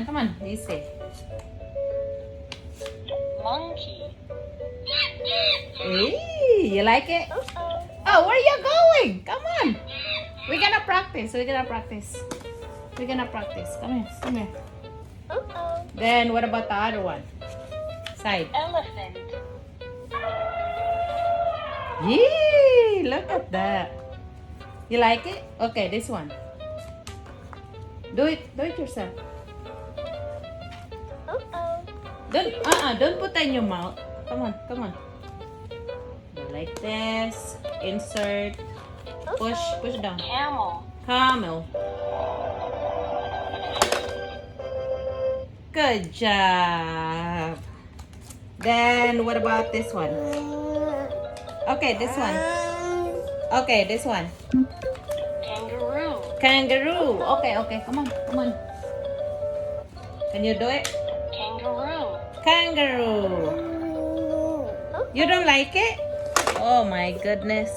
come on. Easy. Monkey. Hey, you like it? Oh, where are you going? Come on. We're gonna practice. We're gonna practice. We're gonna practice. Come here. Come here. Then what about the other one? Side. Elephant. Yee! Look at that. You like it? Okay, this one. Do it. Do it yourself. Don't put that in your mouth. Come on, come on. Go like this. Insert. Push down. Camel. Camel. Good job. Then what about this one? Okay, this one. Okay, this one. Kangaroo. Kangaroo. Okay, okay. Come on, come on. Can you do it? Kangaroo. Kangaroo. You don't like it? Oh my goodness.